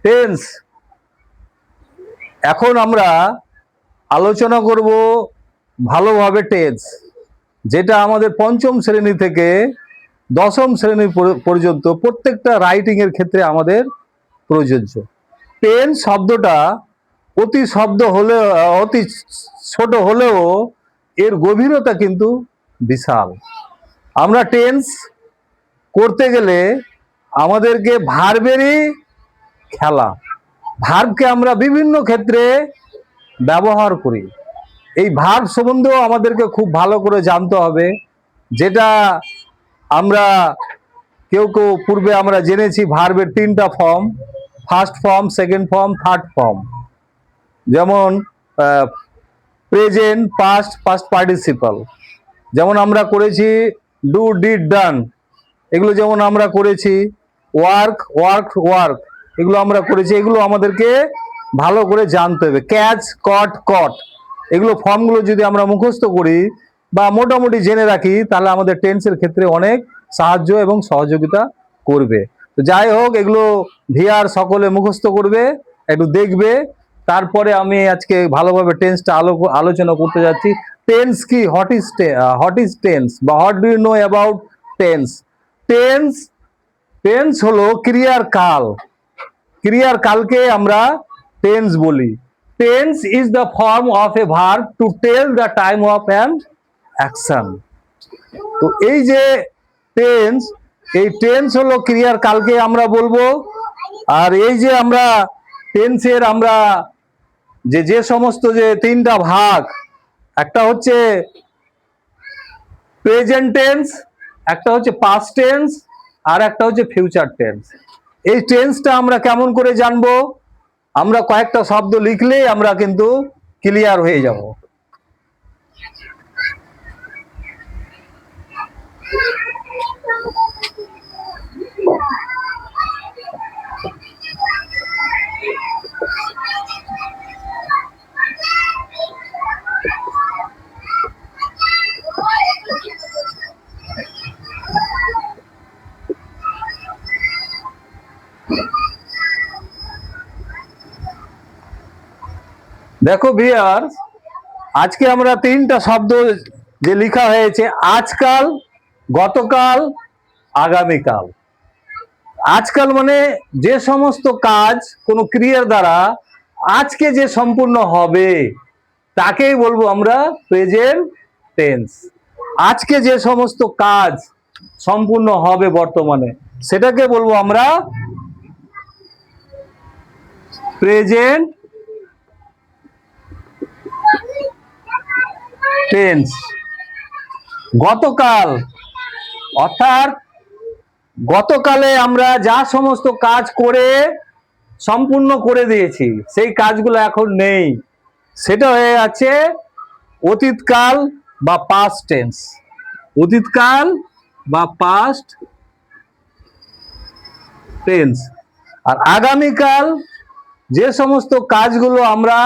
Tense. এখন আমরা আলোচনা করব ভালোভাবে টেন্স, যেটা আমাদের পঞ্চম শ্রেণী থেকে দশম শ্রেণী পর্যন্ত প্রত্যেকটা রাইটিং এর ক্ষেত্রে আমাদের প্রযোজ্য। টেন্স শব্দটা অতি ছোট হলেও এর গভীরতা কিন্তু বিশাল। আমরা টেন্স করতে গেলে আমাদেরকে ভার্বেরই খেলা, ভার্বকে আমরা বিভিন্ন ক্ষেত্রে ব্যবহার করি। এই ভার্ব সম্বন্ধেও আমাদেরকে খুব ভালো করে জানতে হবে, যেটা আমরা কেউ পূর্বে আমরা জেনেছি ভার্বের তিনটা form, first form, second form, third form. যেমন প্রেজেন্ট, পাস্ট, পাস্ট পার্টিসিপাল। যেমন আমরা করেছি ডু, ডিড, ডান, এগুলো যেমন আমরা করেছি। ওয়ার্ক, ওয়ার্ক, ওয়ার্ক, এগুলো আমরা করেছি। এগুলো আমাদেরকে ভালো করে জানতে হবে। ক্যাচ, কট, কট, এগুলো ফর্মগুলো যদি আমরা মুখস্থ করি বা মোটামুটি জেনে রাখি, তাহলে আমাদের টেন্সের ক্ষেত্রে অনেক সাহায্য এবং সহযোগিতা করবে। তো যাই হোক, এগুলো ভিআর সকলে মুখস্থ করবে, একটু দেখবে। তারপরে আমি আজকে ভালোভাবে টেন্সটা আলোচনা করতে যাচ্ছি। টেন্স কি, হোয়াট ইজ টেন্স বা what do you know about tense? Tense হলো ক্রিয়ার কাল। ক্রিয়ার কালকে আমরা টেন্স বলি। Tense is the form of a verb to tell the time of an action. তো এই যে টেন্স, এই টেন্স হলো ক্রিয়ার কালকে আমরা বলবো। আর এই যে আমরা টেন্সের আমরা যে সমস্ত যে তিনটা ভাগ, একটা হচ্ছে প্রেজেন্ট টেন্স, একটা হচ্ছে পাস্ট টেন্স, আর একটা হচ্ছে ফিউচার টেন্স। এই টেন্সটা আমরা কেমন করে জানবো? আমরা কয়েকটা শব্দ লিখলেই আমরা কিন্তু ক্লিয়ার হয়ে যাব। দেখো ভিউয়ার্স, আজকে আমরা তিনটা শব্দ যে লেখা হয়েছে, আজকাল, গতকাল, আগামীকাল। আজকাল মানে যে সমস্ত কাজ কোনো ক্রিয়ার দ্বারা আজকে যে সম্পূর্ণ হবে তাকেই বলবো আমরা প্রেজেন্ট টেন্স। আজকে যে সমস্ত কাজ সম্পূর্ণ হবে বর্তমানে, সেটাকে বলবো আমরা প্রেজেন্ট টেন্স। গতকাল অর্থাৎ গতকালে আমরা যা সমস্ত কাজ করে সম্পূর্ণ করে দিয়েছি, সেই কাজগুলো এখন নেই, সেটা হয়ে আছে অতীতকাল বা পাস্ট টেন্স। অতীতকাল বা পাস্ট টেন্স। আর আগামীকাল যে সমস্ত কাজগুলো আমরা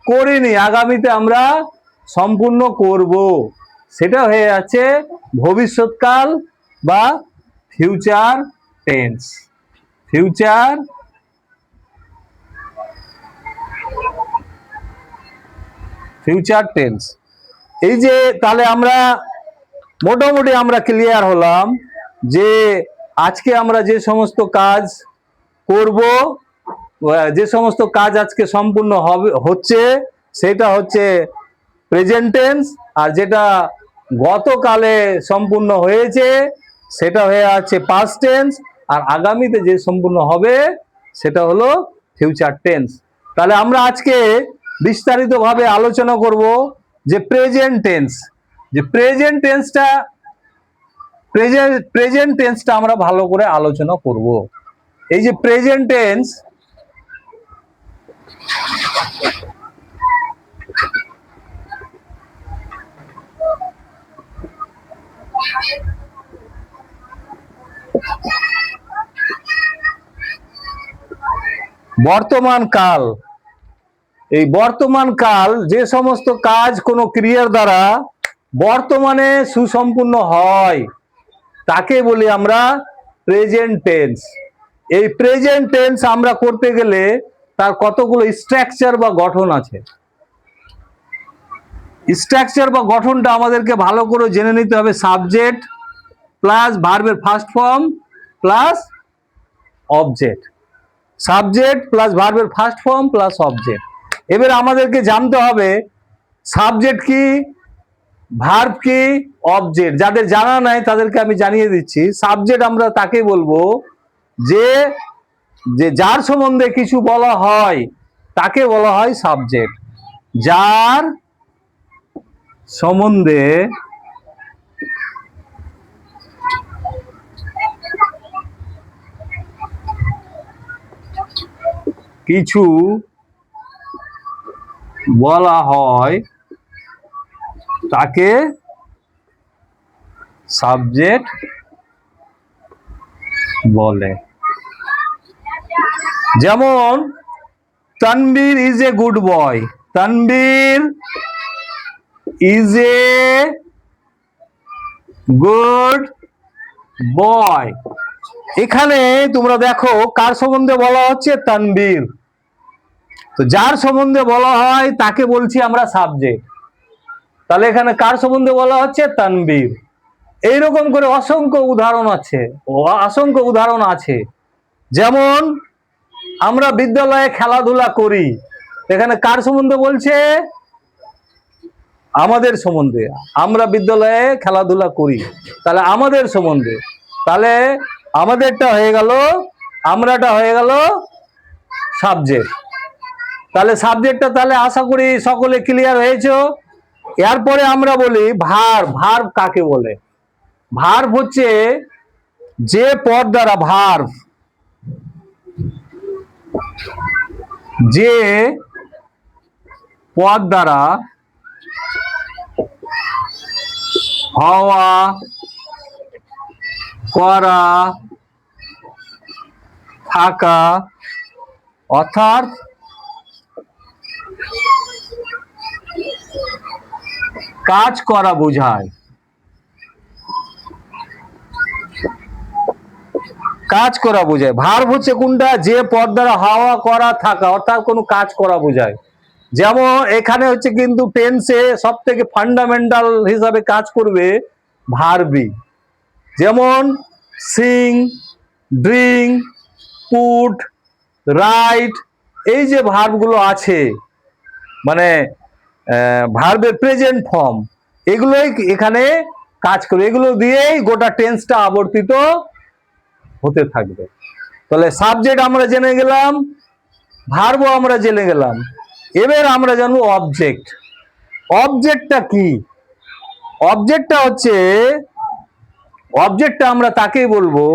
করিনি, আগামীতে আমরা সম্পূর্ণ করব, সেটা হয়ে আছে ভবিষ্যৎকাল বা ফিউচার টেন্স। Future tense. এই যে তাহলে আমরা মোটামুটি আমরা ক্লিয়ার হলাম যে আজকে আমরা যে সমস্ত কাজ করব, যে সমস্ত কাজ আজকে সম্পূর্ণ হচ্ছে, সেটা হচ্ছে প্রেজেন্ট টেন্স। আর যেটা গতকালে সম্পূর্ণ হয়েছে সেটা হয়ে আছে পাস্ট টেন্স। আর আগামীতে যে সম্পূর্ণ হবে সেটা হলো ফিউচার টেন্স। তাহলে আমরা আজকে বিস্তারিতভাবে আলোচনা করব যে প্রেজেন্ট টেন্স। যে প্রেজেন্ট টেন্সটা আমরা ভালো করে আলোচনা করব। এই যে প্রেজেন্ট টেন্স, বর্তমান কাল। এই বর্তমান কাল যে সমস্ত কাজ কোনো ক্রিয়ার দ্বারা বর্তমানে সুসম্পূর্ণ হয় তাকে বলি আমরা প্রেজেন্ট টেন্স। এই প্রেজেন্ট টেন্স আমরা করতে গেলে তার কতগুলো স্ট্রাকচার বা গঠন আছে। স্ট্রাকচার বা গঠনটা আমাদেরকে ভালো করে জেনে নিতে হবে। সাবজেক্ট প্লাস ভার্বের first form plus object, subject plus ভার্বের ফার্স্ট ফর্ম প্লাস অবজেক্ট। এবার আমাদেরকে জানতে হবে সাবজেক্ট কি, ভার্ব কি, অবজেক্ট। যাদের জানা নাই তাদেরকে আমি জানিয়ে দিচ্ছি। সাবজেক্ট আমরা তাকে বলবো যে যার সম্বন্ধে কিছু বলা হয় তাকে বলা হয় সাবজেক্ট। যার সম্বন্ধে কিছু বলা হয় তাকে সাবজেক্ট বলে। যেমন Tanvir is a good boy, Tanvir is a good boy. এখানে তোমরা দেখো কার সম্বন্ধে বলা হচ্ছে, তানবীর। তো যার সম্বন্ধে বলা হয় তাকে বলছি আমরা সাবজেক্ট। তাহলে এখানে কার সম্বন্ধে বলা হচ্ছে, তানবীর। এইরকম করে অসংখ্য উদাহরণ আছে, অসংখ্য উদাহরণ আছে। যেমন আমরা বিদ্যালয়ে খেলাধুলা করি, এখানে কার সম্বন্ধে বলছে, আমাদের সম্বন্ধে। আমরা বিদ্যালয়ে খেলাধুলা করি, তাহলে আমাদের সম্বন্ধে। তাহলে আমাদেরটা হয়ে গেল, আমরাটা হয়ে গেল সাবজেক্ট। তাহলে সাবজেক্টটা তাহলে আশা করি সকলে ক্লিয়ার হয়েছে। এরপরে আমরা বলি ভার্ব। ভার্ব কাকে বলে? ভার্ব হচ্ছে যে পদ দ্বারা, ভার্ব যে পদ দ্বারা হওয়া, করা, থাকা, অর্থাৎ কাজ করা বোঝায়। কাজ করা বোঝায়। ভার্ব হচ্ছে কোনটা? যে পদ দ্বারা হওয়া, করা, থাকা, অর্থাৎ কোনো কাজ করা বোঝায়। যেমন এখানে হচ্ছে কিন্তু টেন্সে সব থেকে ফান্ডামেন্টাল হিসাবে কাজ করবে ভার্বই। যেমন সিং, ড্রিঙ্ক, পুট, রাইট, এই যে ভার্বগুলো আছে, মানে ভার্বের প্রেজেন্ট ফর্ম, এগুলোই এখানে কাজ করবে। এগুলো দিয়েই গোটা টেন্সটা আবর্তিত হতে থাকবে। তাহলে সাবজেক্ট আমরা জেনে গেলাম, ভার্বও আমরা জেনে গেলাম। এবার আমরা জানবো অবজেক্ট। অবজেক্টটা কি? অবজেক্টটা হচ্ছে, অবজেক্টটা আমরা তাকেই বলবো,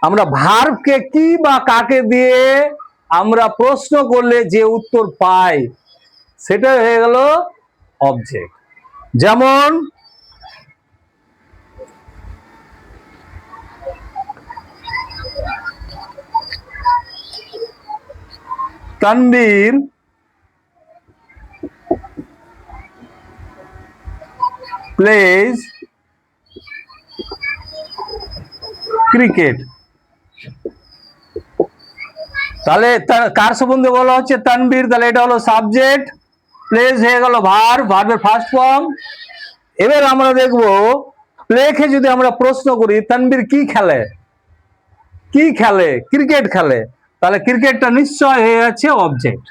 আমরা ভার্বকে কি বা কাকে দিয়ে আমরা প্রশ্ন করলে যে উত্তর পাই সেটা হয়ে গেল অবজেক্ট। যেমন তানবীর প্লেজ ক্রিকেট। তাহলে কার সম্বন্ধে বলা হচ্ছে? তানবীর। তাহলে এটা হলো সাবজেক্ট, প্লেজ হয়ে গেল ভার্ব, ভার্বের ফার্স্ট ফর্ম। এবার আমরা দেখবো প্লেকে যদি আমরা প্রশ্ন করি তানবীর কি খেলে, কি খেলে? ক্রিকেট খেলে। তাহলে ক্রিকেটটা নিশ্চয় হয়ে যাচ্ছে অবজেক্ট।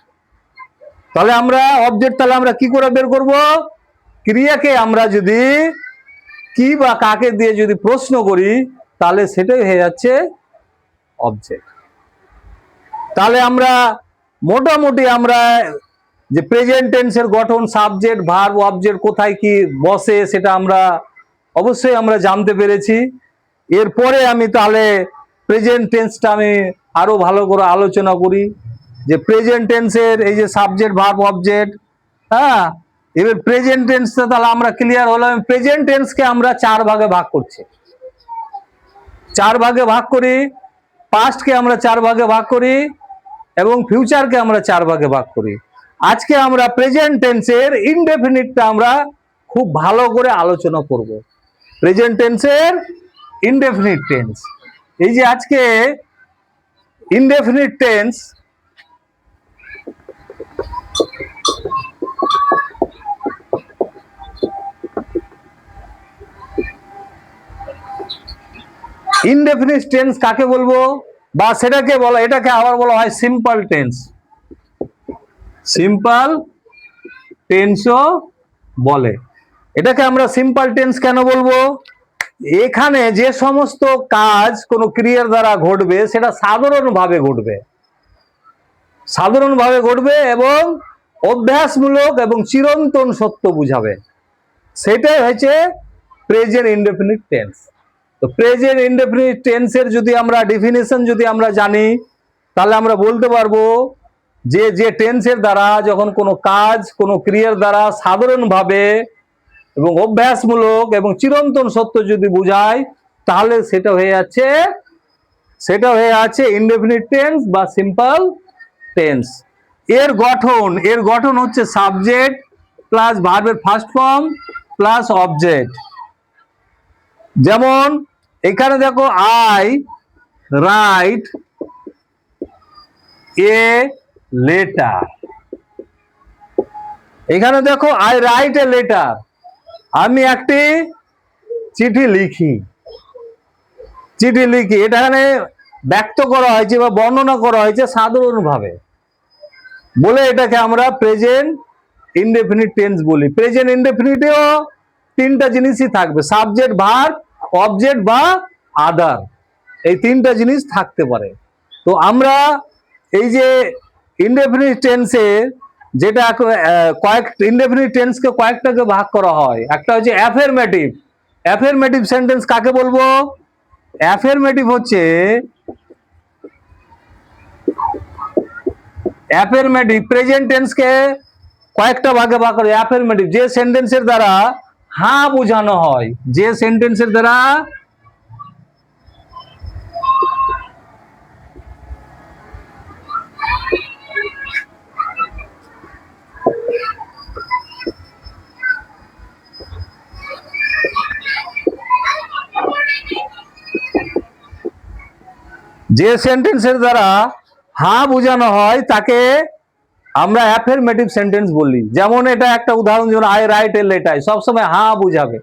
তাহলে আমরা অবজেক্ট তাহলে আমরা কি করে বের করব? ক্রিয়াকে আমরা যদি কি বা কাকে দিয়ে যদি প্রশ্ন করি তাহলে সেটাই হয়ে যাচ্ছে অবজেক্ট। তাহলে আমরা মোটামুটি আমরা যে প্রেজেন্ট টেন্সের গঠন, সাবজেক্ট, ভার্ব, অবজেক্ট কোথায় কি বসে সেটা আমরা অবশ্যই আমরা জানতে পেরেছি। এরপরে আমি তাহলে প্রেজেন্ট টেন্সটা আমি আরো ভালো করে আলোচনা করি, যে প্রেজেন্ট টেন্সের এই যে সাবজেক্ট, ভার্ব, অবজেক্ট। হ্যাঁ, এবার প্রেজেন্ট টেন্সটা তাহলে আমরা ক্লিয়ার হলাম। প্রেজেন্ট টেন্সকে আমরা 4 ভাগে ভাগ করছি, 4 ভাগে ভাগ করি। পাস্টকে আমরা 4 ভাগে ভাগ করি এবং ফিউচারকে আমরা 4 ভাগে ভাগ করি। আজকে আমরা প্রেজেন্ট টেন্সের ইনডেফিনিটটা আমরা খুব ভালো করে আলোচনা করব। প্রেজেন্ট টেন্সের ইনডেফিনিট টেন্স, এই যে আজকে ইনডেফিনিট টেন্স ইনডেফিনিট টেন্স কাকে বলবো, বা সেটাকে বলা, এটাকে আবার বলা হয় সিম্পল টেন্স। সিম্পল টেন্সও বলে। এটাকে আমরা সিম্পল টেন্স কেন বলবো, এখানে যে সমস্ত কাজ কোনো ক্রিয়ার দ্বারা ঘটবে সেটা সাধারণভাবে ঘটবে, সাধারণভাবে ঘটবে এবং অভ্যাসমূলক এবং চিরন্তন সত্য বুঝাবে, সেটাই হচ্ছে প্রেজেন্ট ইনডেফিনিট টেন্স। তো প্রেজেন্ট ইনডেফিনিট টেন্সের যদি আমরা ডেফিনেশন যদি আমরা জানি, তাহলে আমরা বলতে পারবো যে যে টেন্সের দ্বারা যখন কোনো কাজ কোনো ক্রিয়ার দ্বারা সাধারণভাবে এবং অভ্যাসমূলক এবং চিরন্তন সত্য যদি বুঝায়, তাহলে সেটা হয়ে যাচ্ছে ইনডেফিনিট টেন্স বা সিম্পল টেন্স। এর গঠন হচ্ছে সাবজেক্ট প্লাস ভার্বের ফার্স্ট ফর্ম প্লাস অবজেক্ট। যেমন এখানে দেখো, আই রাইট এ লেটার। এখানে দেখো, আই রাইট এ লেটার, আমি একটি চিঠি লিখি। এখানে ব্যক্ত করা হয়েছে বা বর্ণনা করা হয়েছে সাধারণভাবে বলে এটাকে আমরা প্রেজেন্ট ইনডেফিনিট টেন্স বলি। প্রেজেন্ট ইনডেফিনিটেও তিনটা জিনিসই থাকবে, সাবজেক্ট, ভার্ব, অবজেক্ট বা আদার, এই তিনটা জিনিস থাকতে পারে। তো আমরা এই যে ইনডেফিনিট টেন্সে যেটা ইনডেফিনিট টেন্সকে কয়েকটাকে ভাগ করা হয়। একটা হচ্ছে অ্যাফার্মেটিভ। অ্যাফার্মেটিভ সেন্টেন্স কাকে বলবো, অ্যাফার্মেটিভ হচ্ছে অ্যাফার্মেটিভ প্রেজেন্ট টেন্সকে কয়েকটা ভাগে ভাগ করে। অ্যাফার্মেটিভ যে সেন্টেন্সের দ্বারা হ্যাঁ বোঝানো হয়, যে সেন্টেন্সের দ্বারা হ্যাঁ বোঝানো হয় তাকে আমরা অ্যাফার্মেটিভ সেন্টেন্স বলি। যেমন এটা একটা উদাহরণ, যেমন আই রাইট এ লেটার, সবসময় হ্যাঁ বুঝাবে,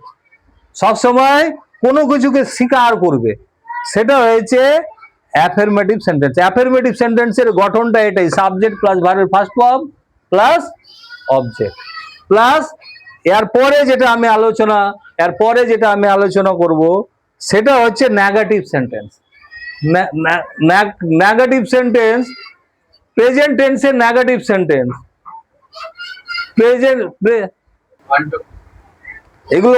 সবসময় কোনো কিছুকে স্বীকার করবে, সেটা হয়েছে অ্যাফার্মেটিভ সেন্টেন্স। অ্যাফার্মেটিভ সেন্টেন্সের গঠনটা এটাই, সাবজেক্ট প্লাস ভার্বের first form plus object plus এরপরে যেটা আমি আলোচনা করব সেটা হচ্ছে negative sentence. Negative sentence, present টেন্সের নেগেটিভ সেন্টেন্স, এগুলো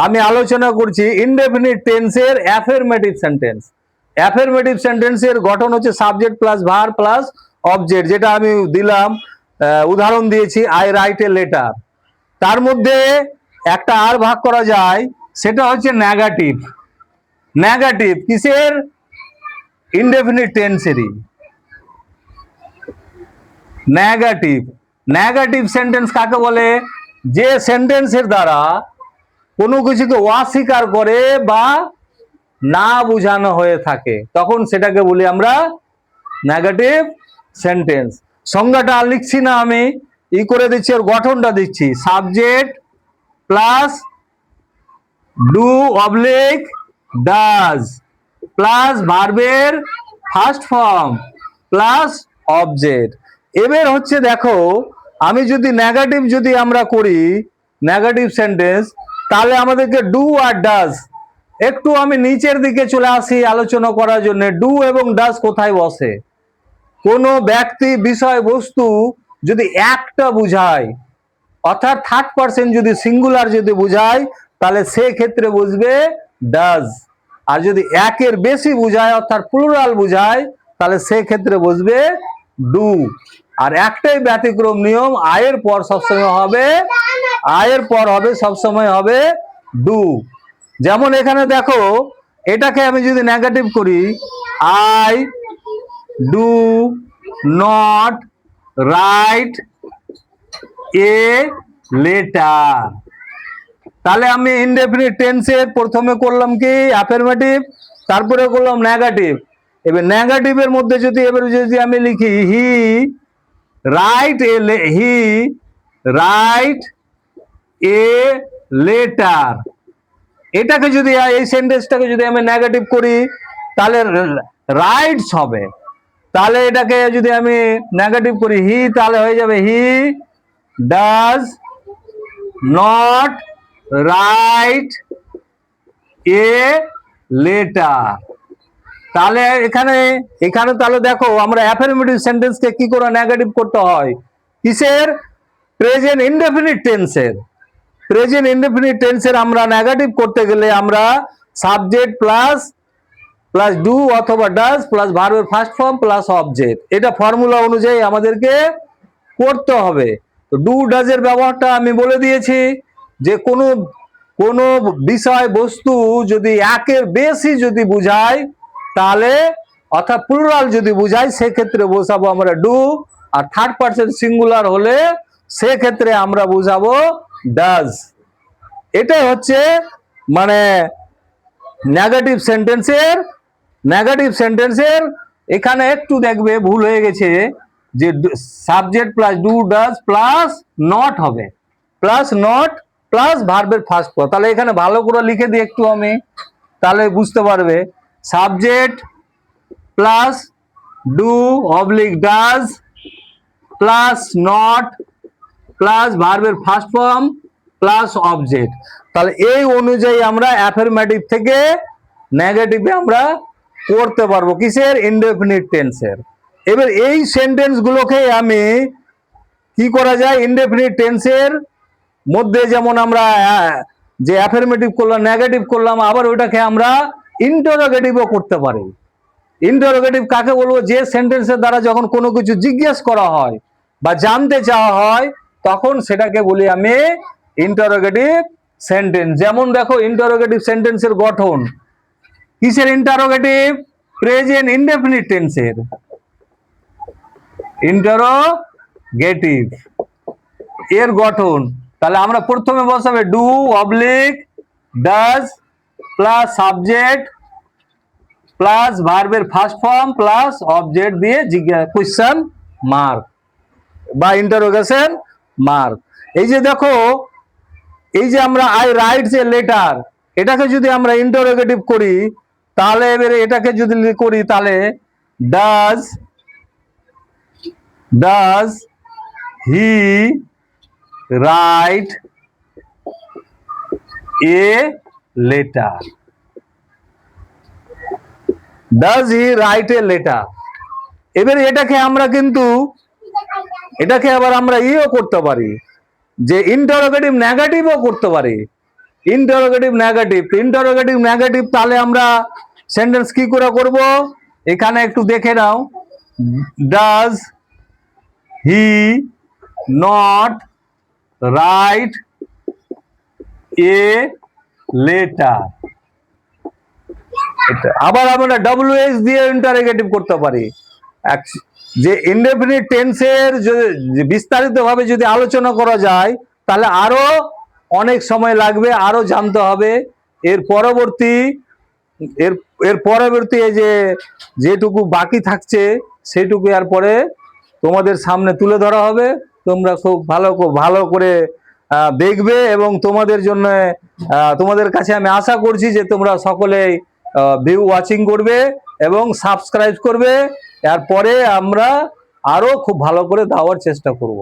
আমি আলোচনা করছি ইনডেফিনিট টেন্সের অ্যাফার্মেটিভ সেন্টেন্স। অ্যাফার্মেটিভ সেন্টেন্সের গঠন হচ্ছে subject plus verb plus object, যেটা আমি দিলাম, উদাহরণ দিয়েছি আই রাইট এ লেটার। তার মধ্যে একটা আর ভাগ করা যায়, সেটা হচ্ছে নেগেটিভ। নেগেটিভ কিসের, ইনডেফিনিট টেন্সেরই। নেগেটিভ সেন্টেন্স কাকে বলে, যে সেন্টেন্সের দ্বারা কোনো কিছুকে অস্বীকার করে বা না বোঝানো হয়ে থাকে, তখন সেটাকে বলি আমরা নেগেটিভ সেন্টেন্স। সংজ্ঞাটা আর লিখছি না, আমি করে দিচ্ছি, ওর গঠনটা দিচ্ছি, subject plus do oblique does plus ভার্বের ফার্স্ট ফর্ম প্লাস অবজেক্ট। এবার হচ্ছে দেখো, আমি যদি নেগেটিভ আমরা করি নেগেটিভ সেন্টেন্স, তাহলে আমাদেরকে ডু আর ডাজ, একটু আমি নিচের দিকে চলে আসি আলোচনা করার জন্য। ডু এবং ডাজ কোথায় বসে, কোনো ব্যক্তি, বিষয়, বস্তু যদি একটা বুঝায়, অর্থাৎ থার্ড পার্সন যদি সিঙ্গুলার যদি বুঝায়, তাহলে সে ক্ষেত্রে বুঝবে ডাজ। আর যদি একের বেশি বুঝায় অর্থাৎ প্লুরাল বুঝায়, তাহলে সে ক্ষেত্রে বুঝবে ডু। আর একটাই ব্যতিক্রম নিয়ম, আয়ের পর সবসময় হবে ডু। যেমন এখানে দেখো, এটাকে আমি যদি নেগেটিভ করি, I do not write a letter, তাহলে আমি ইনডেফিনিট টেন্সের প্রথমে করলাম কি অ্যাফার্মেটিভ, তারপরে করলাম নেগেটিভ। এবার নেগেটিভের মধ্যে যদি আমি লিখি হি রাইট এ লেটার, এটাকে যদি এই সেন্টেন্সটাকে যদি আমি নেগেটিভ করি তাহলে রাইটস হবে। তাহলে এটাকে যদি আমি নেগেটিভ করি হি, তাহলে হয়ে যাবে he does not write a letter. তাহলে এখানে তাহলে দেখো আমরা অ্যাফার্মেটিভ সেন্টেন্সকে কি করে নেগেটিভ করতে হয়, কিসের? প্রেজেন্ট ইনডেফিনিট টেন্সের। প্রেজেন্ট ইনডেফিনিট টেন্সের আমরা নেগেটিভ করতে গেলে আমরা সাবজেক্ট প্লাস ডু অথবা ডাজ প্লাস ভার্বের ফার্স্ট ফর্ম প্লাস অবজেক্ট, এটা ফর্মুলা অনুযায়ী আমাদেরকে করতে হবে। তো ডু ডাজের ব্যবহারটা আমি বলে দিয়েছি, যে কোনো বিষয় বস্তু যদি একের বেশি যদি বুঝায় তাহলে অর্থাৎ প্লুরাল যদি বুঝায় সেক্ষেত্রে বসাবো আমরা ডু, আর থার্ড পারসন সিঙ্গুলার হলে সেক্ষেত্রে আমরা বুঝাবো ডাজ। এটাই হচ্ছে মানে নেগেটিভ সেন্টেন্সের এখানে একটু দেখবে ভুল হয়ে গেছে, যে subject plus do does plus not হবে, প্লাস নট প্লাস ভার্বের ফার্স্ট ফর্ম। তাহলে এখানে ভালো করে লিখে দিই একটু আমি, তাহলে বুঝতে পারবে। Subject plus do oblique does plus not plus ভার্বের ফার্স্ট ফর্ম প্লাস অবজেক্ট। তাহলে এই অনুযায়ী আমরা অ্যাফার্মেটিভ থেকে নেগেটিভে আমরা করতে পারবো কিসের? ইনডেফিনিট টেন্সের। এবার এই সেন্টেন্স গুলোকে আমি কি করা যায়, ইনডেফিনিট টেন্সের মধ্যে যেমন আমরা যে অ্যাফার্মেটিভ করলাম নেগেটিভ করলাম, আবার ওইটাকে আমরা ইন্টারোগেটিভও করতে পারি। ইন্টারোগেটিভ কাকে বলবো? যে সেন্টেন্সের দ্বারা যখন কোনো কিছু জিজ্ঞেস করা হয় বা জানতে চাওয়া হয় তখন সেটাকে বলি আমি ইন্টারোগেটিভ সেন্টেন্স। যেমন দেখো ইন্টারোগেটিভ সেন্টেন্সের গঠন কিসের? ইন্টারোগেটিভ প্রেজেন্ট ইনডেফিনিট টেন্সের ইন্টারোগেটিভ এর গঠন। তাহলে আমরা প্রথমে বসাবে do oblique does plus subject plus ভার্বের ফার্স্ট ফর্ম প্লাস অবজেক্ট দিয়ে কোয়েশ্চেন মার্ক বা ইন্টারোগেশন মার্ক। এই যে দেখো, এই যে আমরা আই রাইট এ লেটার, এটাকে যদি আমরা ইন্টারোগেটিভ করি তাহলে এবারে এটাকে যদি করি তাহলে does he write a letter, does he write a letter. এবারে এটাকে আমরা কিন্তু এটাকে আবার আমরা ইও করতে পারি, যে ইন্টারোগেটিভ নেগেটিভও করতে পারি। ইন্টারোগেটিভ নেগেটিভ তাহলে আমরা সেন্টেন্স কি করে করব, এখানে একটু দেখে নাও। Does he not write a letter, আবার আমরা WH দিয়ে ইন্টারোগেটিভ করতে পারি। যে ইনডেফিনিট টেন্সের বিস্তারিত ভাবে যদি আলোচনা করা যায় তাহলে আরো অনেক সময় লাগবে, আরো জানতে হবে। এর পরবর্তী এই যেটুকু বাকি থাকছে সেটুকু আর পরে তোমাদের সামনে তুলে ধরা হবে। তোমরা খুব ভালো করে দেখবে এবং তোমাদের জন্য তোমাদের কাছে আমি আশা করছি যে তোমরা সকলেই ভিউ ওয়াচিং করবে এবং সাবস্ক্রাইব করবে। এরপরে আমরা আরো খুব ভালো করে দেওয়ার চেষ্টা করব।